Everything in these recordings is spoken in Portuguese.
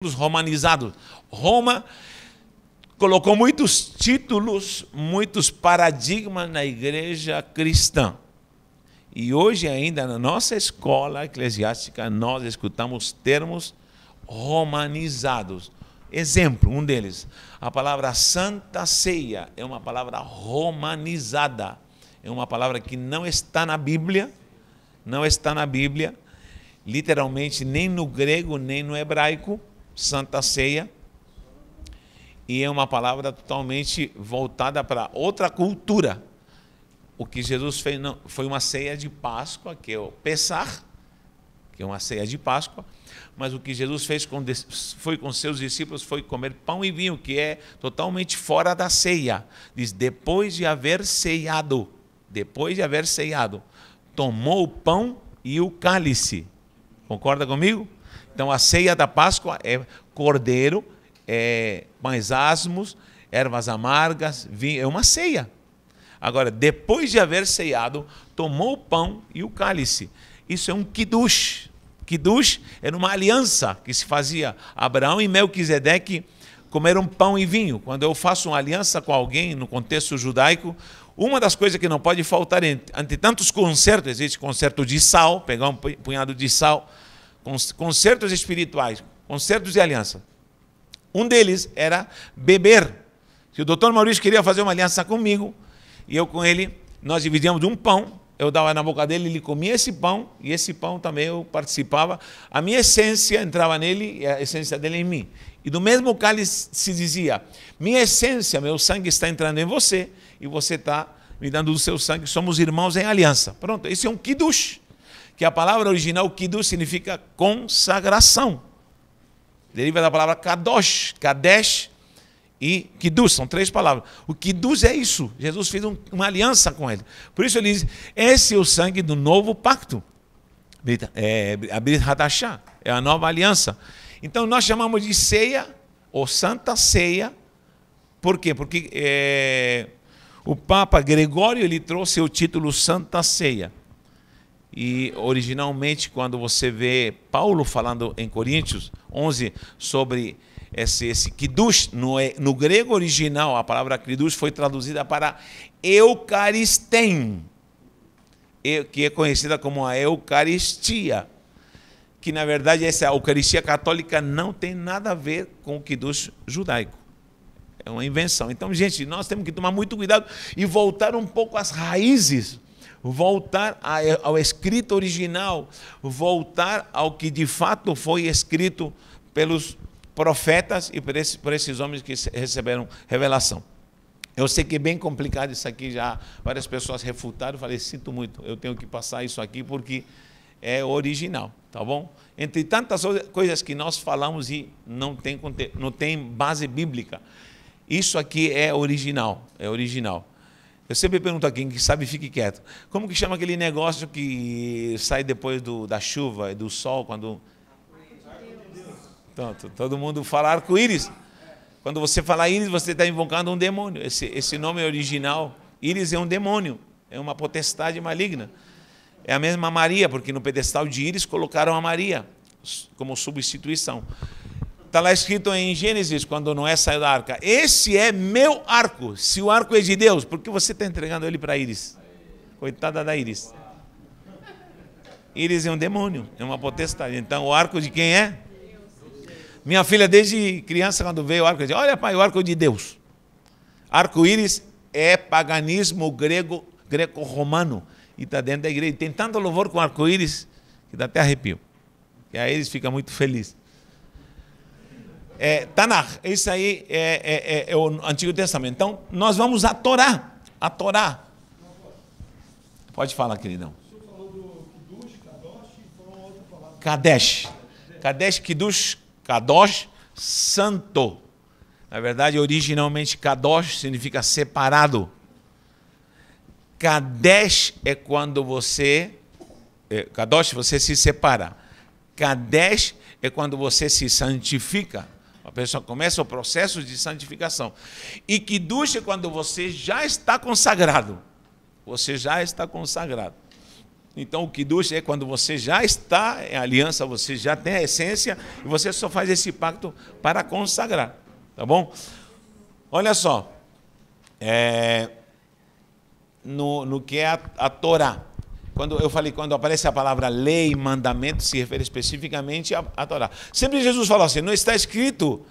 romanizados. Roma colocou muitos títulos, muitos paradigmas na igreja cristã. E hoje ainda na nossa escola eclesiástica nós escutamos termos romanizados. Exemplo, um deles, a palavra Santa Ceia é uma palavra romanizada. É uma palavra que não está na Bíblia, literalmente nem no grego, nem no hebraico, Santa Ceia. E é uma palavra totalmente voltada para outra cultura. O que Jesus fez não, foi uma ceia de Páscoa, que é o Pessach, que é uma ceia de Páscoa, mas o que Jesus fez foi com seus discípulos foi comer pão e vinho, que é totalmente fora da ceia. Diz, depois de haver ceiado, tomou o pão e o cálice. Concorda comigo? Então a ceia da Páscoa é cordeiro, pães asmos, ervas amargas, vinho, é uma ceia. Agora, depois de haver ceiado, tomou o pão e o cálice. Isso é um kiddush. Kiddush era uma aliança que se fazia. Abraão e Melquisedeque comeram pão e vinho. Quando eu faço uma aliança com alguém no contexto judaico, uma das coisas que não pode faltar entre tantos concertos, existe concerto de sal, pegar um punhado de sal, concertos espirituais, concertos de aliança. Um deles era beber. Se o doutor Maurício queria fazer uma aliança comigo, e eu com ele, nós dividíamos um pão, eu dava na boca dele, ele comia esse pão, e esse pão também eu participava. A minha essência entrava nele e a essência dele em mim. E do mesmo cálice se dizia, minha essência, meu sangue está entrando em você, e você está me dando do seu sangue, somos irmãos em aliança. Pronto, esse é um kiddush, que a palavra original, kiddush, significa consagração. Deriva da palavra kadosh, kadesh e kiddush, são três palavras. O kiddush é isso, Jesus fez uma aliança com ele. Por isso ele diz, esse é o sangue do novo pacto. A Brit Hadashah, é a nova aliança. Então nós chamamos de ceia, ou Santa Ceia. Por quê? Porque o Papa Gregório ele trouxe o título Santa Ceia. E originalmente, quando você vê Paulo falando em Coríntios 11 sobre esse kiddush, no grego original, a palavra kiddush foi traduzida para eucaristém, que é conhecida como a Eucaristia, que na verdade essa Eucaristia católica não tem nada a ver com o kiddush judaico. É uma invenção. Então, gente, nós temos que tomar muito cuidado e voltar um pouco às raízes, voltar ao escrito original, voltar ao que de fato foi escrito pelos profetas e por esses homens que receberam revelação. Eu sei que é bem complicado isso aqui, já várias pessoas refutaram, eu falei, sinto muito, eu tenho que passar isso aqui porque é original, tá bom? Entre tantas coisas que nós falamos e não tem base bíblica, isso aqui é original, Eu sempre pergunto a quem que sabe, fique quieto. Como que chama aquele negócio que sai depois da chuva, do sol, quando... Pronto, todo mundo fala arco-íris. Quando você fala íris, você está invocando um demônio. Esse nome original, íris é um demônio, é uma potestade maligna. É a mesma Maria, porque no pedestal de íris colocaram a Maria como substituição. Está lá escrito em Gênesis, quando Noé saiu da arca, esse é meu arco. Se o arco é de Deus, por que você está entregando ele para Íris? Coitada da Íris. Íris é um demônio, é uma potestade. Então, o arco de quem é? Minha filha, desde criança, quando veio o arco, dizia, olha, pai, o arco de Deus. Arco-íris é paganismo greco-romano. E está dentro da igreja. Tem tanto louvor com arco-íris que dá até arrepio. E aí eles ficam muito felizes. Tanakh, isso aí é o Antigo Testamento. Então, nós vamos à Torá. A Torá. Pode falar, queridão. O senhor falou do Kiddush, Kadosh, e falou outra palavra. Kadesh. Kadesh, Kiddush, Kadosh, santo. Na verdade, originalmente, Kadosh significa separado. Kadesh é quando Kadosh, você se separa. Kadesh é quando você se santifica. A pessoa começa o processo de santificação. E Kiddush é quando você já está consagrado. Você já está consagrado. Então o Kiddush é quando você já está em aliança, você já tem a essência, e você só faz esse pacto para consagrar. Tá bom? Olha só. No que é a Torá. Quando eu falei, quando aparece a palavra lei, mandamento, se refere especificamente à Torá. Sempre Jesus falou assim, não está escrito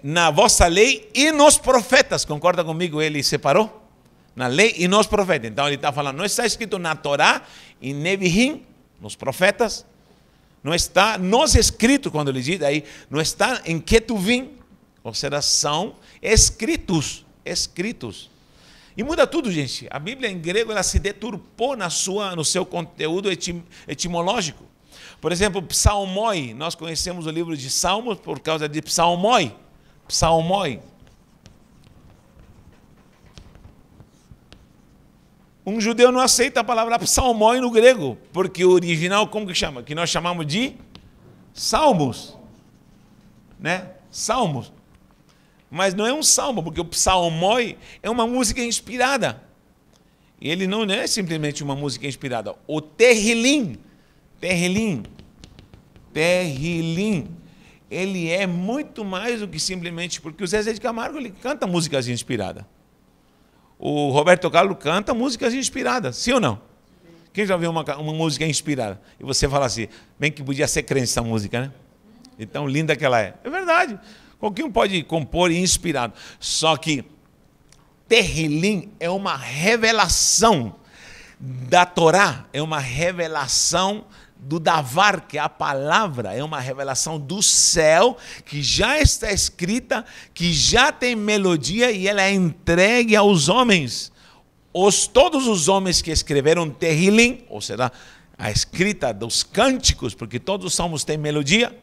na vossa lei e nos profetas. Concorda comigo? Ele separou? Na lei e nos profetas. Então ele está falando, não está escrito na Torá e Nevi'im, nos profetas. Não está nos escritos, quando ele diz aí, não está em Ketuvim. Ou seja, são escritos. E muda tudo, gente. A Bíblia em grego ela se deturpou no seu conteúdo etimológico. Por exemplo, psalmoi. Nós conhecemos o livro de Salmos por causa de psalmoi. Psalmoi. Um judeu não aceita a palavra psalmoi no grego, porque o original, como que chama? Que nós chamamos de salmos. Né? Salmos. Mas não é um salmo, porque o psalmoi é uma música inspirada. E ele não é simplesmente uma música inspirada. O Terrilim, ele é muito mais do que simplesmente, porque o Zezé de Camargo ele canta músicas inspiradas. O Roberto Carlos canta músicas inspiradas, sim ou não? Quem já viu uma música inspirada? E você fala assim, bem que podia ser crente essa música, né? E tão linda que ela é. É verdade. Qualquer um pode compor inspirado. Só que Terrilim é uma revelação da Torá, é uma revelação do Davar, que é a palavra, é uma revelação do céu, que já está escrita, que já tem melodia e ela é entregue aos homens. Todos os homens que escreveram Terrilim, ou seja, a escrita dos cânticos, porque todos os salmos têm melodia.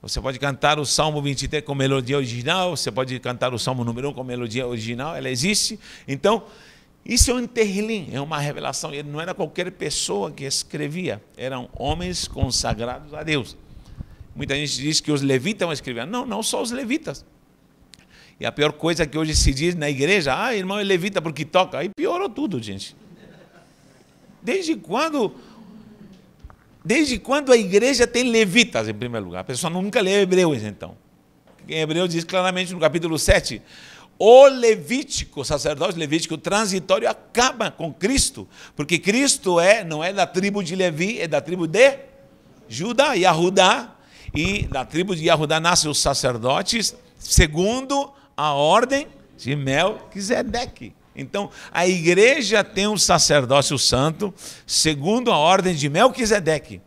Você pode cantar o Salmo 23 com melodia original, você pode cantar o Salmo número 1 com melodia original, ela existe. Então, isso é um Terrilim, é uma revelação. Ele não era qualquer pessoa que escrevia, eram homens consagrados a Deus. Muita gente diz que os levitas escreviam. Não, não só os levitas. E a pior coisa que hoje se diz na igreja, irmão é levita porque toca. Aí piorou tudo, gente. Desde quando a igreja tem levitas, em primeiro lugar? A pessoa nunca lê Hebreus, então. Em Hebreus diz claramente no capítulo 7, o levítico, o sacerdócio levítico transitório acaba com Cristo, porque Cristo não é da tribo de Levi, é da tribo de Judá, Yahudá, e da tribo de Yahudá nascem os sacerdotes, segundo a ordem de Melquisedeque. Então, a igreja tem um sacerdócio santo, segundo a ordem de Melquisedeque.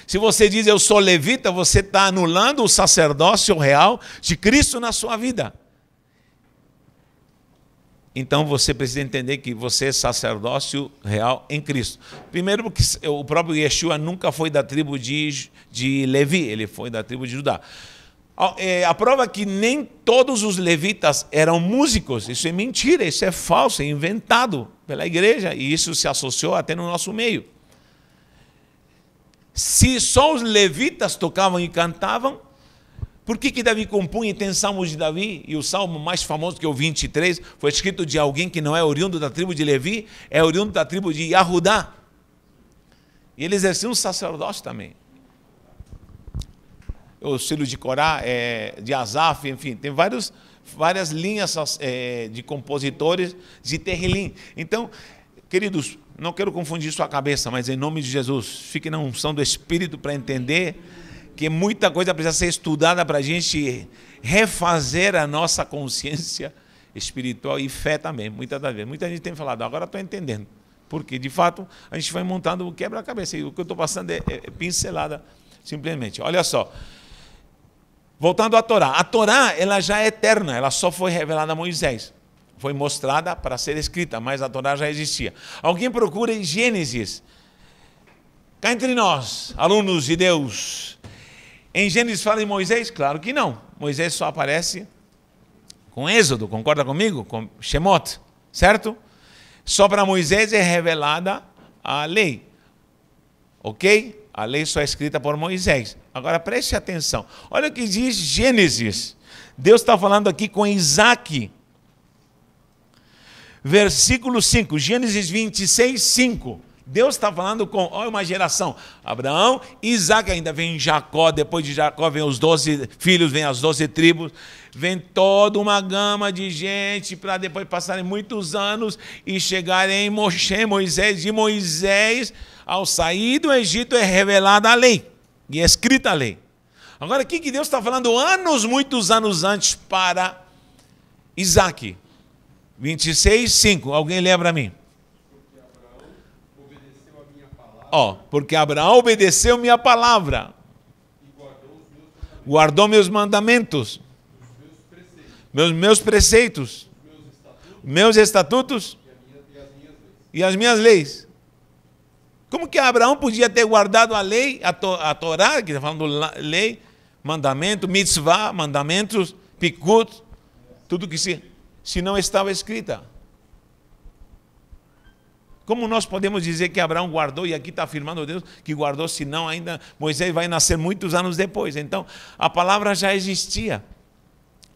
Se você diz, eu sou levita, você está anulando o sacerdócio real de Cristo na sua vida. Então, você precisa entender que você é sacerdócio real em Cristo. Primeiro, porque o próprio Yeshua nunca foi da tribo de Levi, ele foi da tribo de Judá. A prova é que nem todos os levitas eram músicos. Isso é mentira, isso é falso, é inventado pela igreja. E isso se associou até no nosso meio. Se só os levitas tocavam e cantavam, por que Davi compunha e tem salmos de Davi? E o salmo mais famoso, que é o 23, foi escrito de alguém que não é oriundo da tribo de Levi, é oriundo da tribo de Yahudá. E ele exercia um sacerdócio também. O estilo de Corá, de Asaf, enfim, tem várias linhas de compositores de Terrilim. Então, queridos, não quero confundir sua cabeça, mas em nome de Jesus, fique na unção do Espírito para entender que muita coisa precisa ser estudada para a gente refazer a nossa consciência espiritual e fé também, muitas das vezes. Muita gente tem falado, agora estou entendendo. Porque, de fato, a gente vai montando o quebra-cabeça. E o que eu estou passando é pincelada, simplesmente. Olha só. Voltando à Torá. A Torá, ela já é eterna, ela só foi revelada a Moisés. Foi mostrada para ser escrita, mas a Torá já existia. Alguém procura em Gênesis. Cá entre nós, alunos de Deus. Em Gênesis fala em Moisés? Claro que não. Moisés só aparece com Êxodo, concorda comigo? Com Shemot, certo? Só para Moisés é revelada a lei. Ok? A lei só é escrita por Moisés. Agora preste atenção. Olha o que diz Gênesis. Deus está falando aqui com Isaac. Versículo 5. Gênesis 26, 5. Deus está falando com, olha, uma geração. Abraão, Isaac, ainda vem Jacó, depois de Jacó vem os 12 filhos, vem as 12 tribos, vem toda uma gama de gente para depois passarem muitos anos e chegarem em Moisés. De Moisés, ao sair do Egito, é revelada a lei e é escrita a lei. Agora, o que Deus está falando muitos anos antes para Isaac? 26:5. Alguém lembra a mim? Porque Abraão obedeceu minha palavra. Guardou meus mandamentos. Meus preceitos. Meus estatutos. E as minhas leis. Como que Abraão podia ter guardado a lei, a Torá, que está falando lei, mandamento, mitzvah, mandamentos, pikut, tudo que se não estava escrita? Como nós podemos dizer que Abraão guardou, e aqui está afirmando Deus que guardou, senão ainda Moisés vai nascer muitos anos depois. Então, a palavra já existia.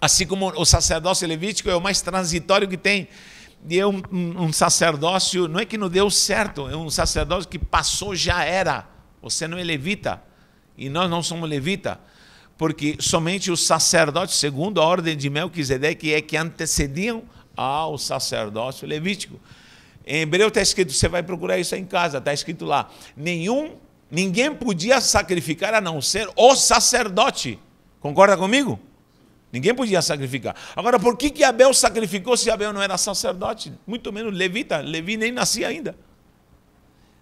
Assim como o sacerdócio levítico é o mais transitório que tem. E é um sacerdócio, não é que não deu certo, é um sacerdócio que passou, já era. Você não é levita, e nós não somos levita, porque somente os sacerdotes, segundo a ordem de Melquisedeque, é que antecediam ao sacerdócio levítico. Em hebreu está escrito, você vai procurar isso aí em casa, está escrito lá, ninguém podia sacrificar a não ser o sacerdote. Concorda comigo? Ninguém podia sacrificar. Agora, por que Abel sacrificou se Abel não era sacerdote? Muito menos levita, Levi nem nascia ainda.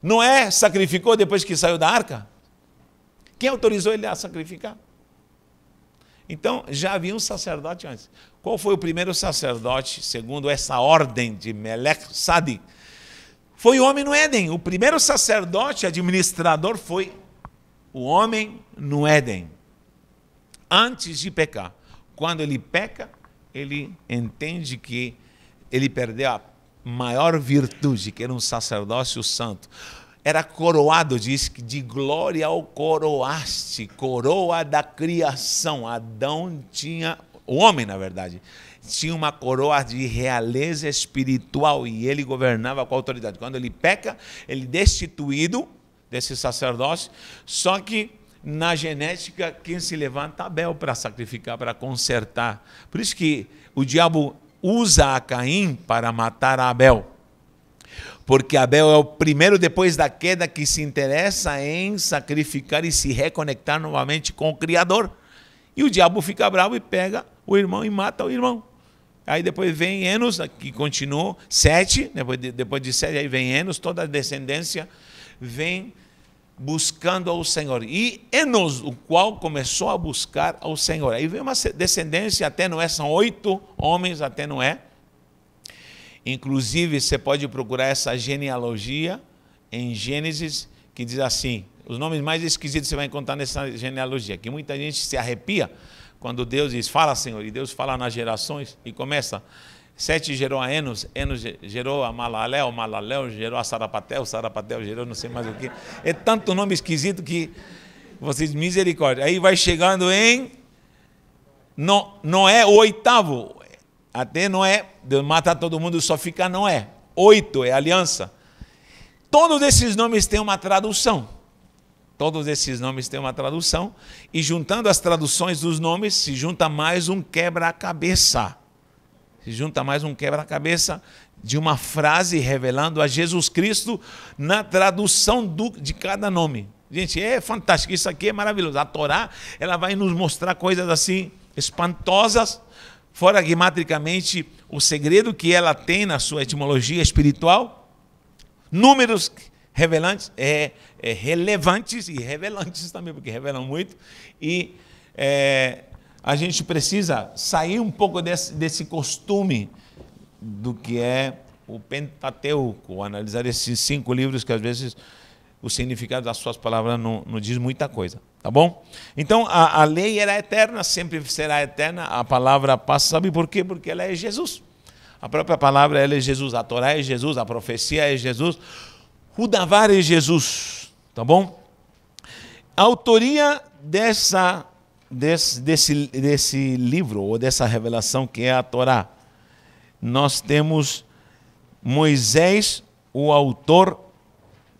Noé sacrificou depois que saiu da arca? Quem autorizou ele a sacrificar? Então, já havia um sacerdote antes. Qual foi o primeiro sacerdote, segundo essa ordem de Melech-Sadi? Foi o homem no Éden. O primeiro sacerdote administrador foi o homem no Éden, antes de pecar. Quando ele peca, ele entende que ele perdeu a maior virtude, que era um sacerdócio santo. Era coroado, diz que de glória o coroaste, coroa da criação. Adão tinha, o homem na verdade, tinha uma coroa de realeza espiritual e ele governava com autoridade. Quando ele peca, ele é destituído desse sacerdócio, só que na genética, quem se levanta? Abel, para sacrificar, para consertar. Por isso que o diabo usa a Caim para matar a Abel. Porque Abel é o primeiro, depois da queda, que se interessa em sacrificar e se reconectar novamente com o Criador. E o diabo fica bravo e pega o irmão e mata o irmão. Aí depois vem Enos, que continuou, 7, depois de 7, aí vem Enos, toda a descendência vem buscando ao Senhor. E Enos, o qual começou a buscar ao Senhor. Aí vem uma descendência até Noé, são 8 homens até Noé. Inclusive, você pode procurar essa genealogia em Gênesis, que diz assim, os nomes mais esquisitos você vai encontrar nessa genealogia, que muita gente se arrepia quando Deus diz, fala Senhor, e Deus fala nas gerações, e começa, 7 gerou a Enos, Enos gerou a Malalel gerou a Sarapatel gerou não sei mais o que. É tanto nome esquisito que vocês, misericórdia. Aí vai chegando em Noé, o 8º. Até Noé, Deus mata todo mundo, só fica Noé. 8 é aliança. Todos esses nomes têm uma tradução. Todos esses nomes têm uma tradução. E juntando as traduções dos nomes, se junta mais um quebra-cabeça. Se junta mais um quebra-cabeça de uma frase revelando a Jesus Cristo na tradução de cada nome. Gente, é fantástico, isso aqui é maravilhoso. A Torá, ela vai nos mostrar coisas assim espantosas, fora guimatricamente o segredo que ela tem na sua etimologia espiritual, números relevantes e revelantes também, porque revelam muito, e a gente precisa sair um pouco desse costume do que é o Pentateuco, analisar esses 5 livros que às vezes o significado das suas palavras não diz muita coisa, tá bom? Então a lei era eterna, sempre será eterna, a palavra passa, sabe por quê? Porque ela é Jesus. A própria palavra ela é Jesus, a Torá é Jesus, a profecia é Jesus, o Davar é Jesus, tá bom? A autoria desse livro, ou dessa revelação que é a Torá, nós temos Moisés, o autor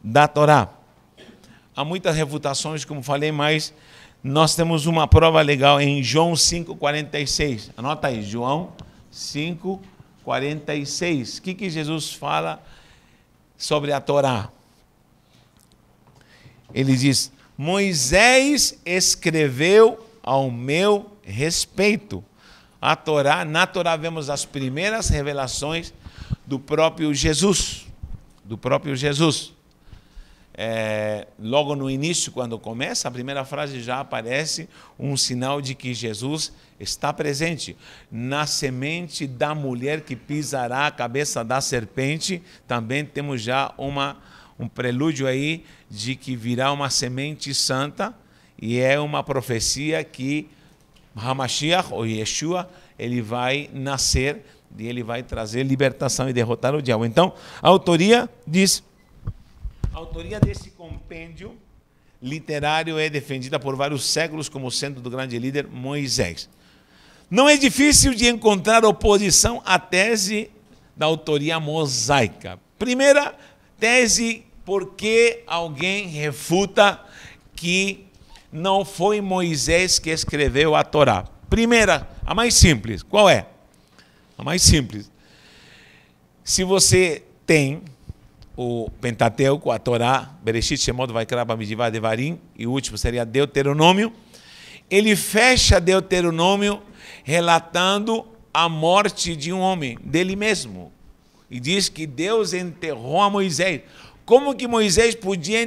da Torá. Há muitas refutações, como falei, mas nós temos uma prova legal em João 5,46. Anota aí, João 5,46. O que Jesus fala sobre a Torá? Ele diz: Moisés escreveu ao meu respeito. A Torá, na Torá vemos as primeiras revelações do próprio Jesus. Do próprio Jesus. Logo no início, quando começa, a primeira frase já aparece um sinal de que Jesus está presente. Na semente da mulher que pisará a cabeça da serpente, também temos já um prelúdio aí de que virá uma semente santa, e é uma profecia que Hamashiach, ou Yeshua, ele vai nascer e ele vai trazer libertação e derrotar o diabo. Então, a autoria diz: a autoria desse compêndio literário é defendida por vários séculos como sendo do grande líder Moisés. Não é difícil de encontrar oposição à tese da autoria mosaica. Primeira tese: por que alguém refuta que não foi Moisés que escreveu a Torá? Primeira, a mais simples. Qual é? A mais simples. Se você tem o Pentateuco, a Torá, Bereshit, Shemot, Vaikra, Bamidivá, Devarim, e o último seria Deuteronômio, ele fecha Deuteronômio relatando a morte de um homem, dele mesmo. E diz que Deus enterrou a Moisés. Como que Moisés podia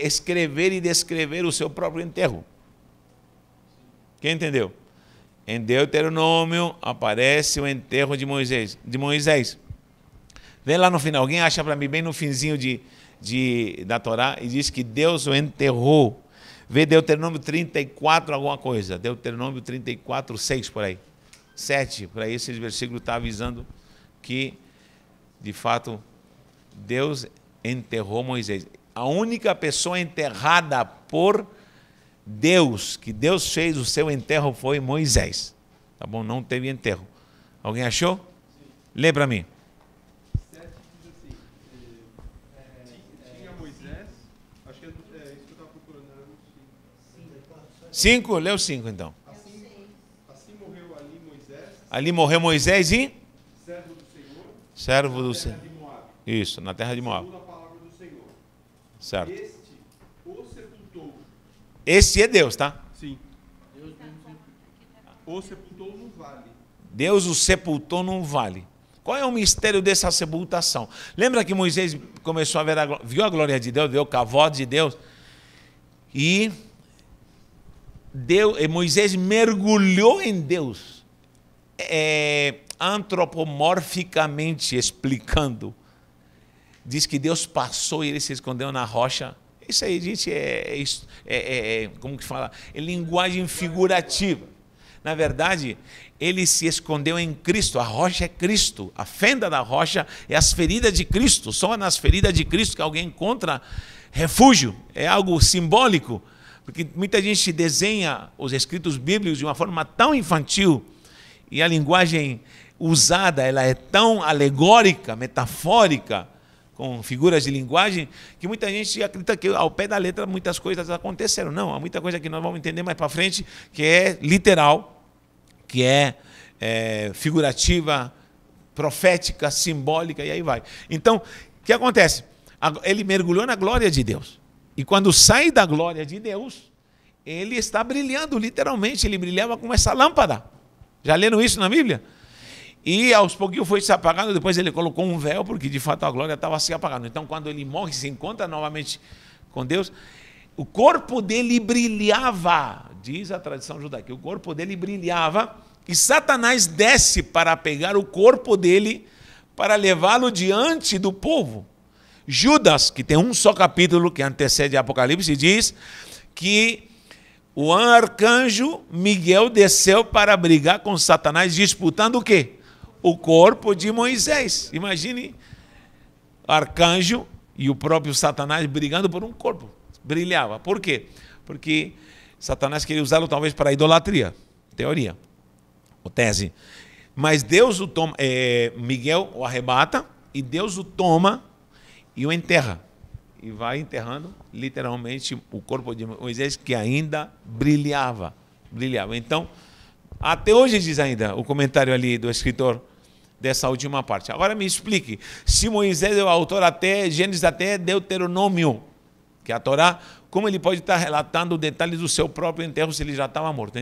escrever e descrever o seu próprio enterro? Quem entendeu? Em Deuteronômio aparece o enterro de Moisés. Vê lá no final, alguém acha para mim bem no finzinho da Torá, e diz que Deus o enterrou. Vê Deuteronômio 34 alguma coisa. Deuteronômio 34, 6 por aí. 7, por aí esse versículo está avisando que, de fato, Deus enterrou Moisés. A única pessoa enterrada por Deus, que Deus fez o seu enterro, foi Moisés. Tá bom? Não teve enterro. Alguém achou? Sim. Lê para mim. 7 diz assim, tinha Moisés, acho que é isso que eu estava procurando. 5, lê o 5 então. Assim morreu ali Moisés. Ali morreu Moisés e? Servo do Senhor. Servo do Senhor. De Moab. Isso, na terra de Moab. Segundo a palavra do Senhor. Certo. Este o sepultou. Esse é Deus, tá? Sim. O sepultou no vale. Deus o sepultou num vale. Qual é o mistério dessa sepultação? Lembra que Moisés começou a ver viu a glória de Deus, viu o cavalo de Deus, e Moisés mergulhou em Deus, antropomorficamente explicando. Diz que Deus passou e ele se escondeu na rocha. Isso aí, gente, como que fala? É linguagem figurativa. Na verdade, ele se escondeu em Cristo. A rocha é Cristo. A fenda da rocha é as feridas de Cristo. Só nas feridas de Cristo que alguém encontra refúgio. É algo simbólico. Porque muita gente desenha os escritos bíblicos de uma forma tão infantil, e a linguagem usada ela é tão alegórica, metafórica, com figuras de linguagem, que muita gente acredita que ao pé da letra muitas coisas aconteceram. Não, há muita coisa que nós vamos entender mais para frente, que é literal, que é figurativa, profética, simbólica, e aí vai. Então, o que acontece? Ele mergulhou na glória de Deus. E quando sai da glória de Deus, ele está brilhando, literalmente. Ele brilhava como essa lâmpada. Já leram isso na Bíblia? E aos pouquinhos foi se apagando, depois ele colocou um véu, porque de fato a glória estava se apagando. Então, quando ele morre, se encontra novamente com Deus, o corpo dele brilhava, diz a tradição judaica, o corpo dele brilhava, e Satanás desce para pegar o corpo dele, para levá-lo diante do povo. Judas, que tem um só capítulo que antecede Apocalipse, diz que o arcanjo Miguel desceu para brigar com Satanás, disputando o quê? O corpo de Moisés. Imagine, arcanjo e o próprio Satanás brigando por um corpo. Brilhava. Por quê? Porque Satanás queria usá-lo talvez para a idolatria. Teoria. Ou tese. Mas Deus o toma, Miguel o arrebata, e Deus o toma e o enterra. e vai enterrando literalmente o corpo de Moisés, que ainda brilhava. Então, até hoje diz ainda o comentário ali do escritor dessa última parte. Agora me explique, se Moisés é o autor até Gênesis, até Deuteronômio, que é a Torá, como ele pode estar relatando detalhes do seu próprio enterro se ele já estava morto?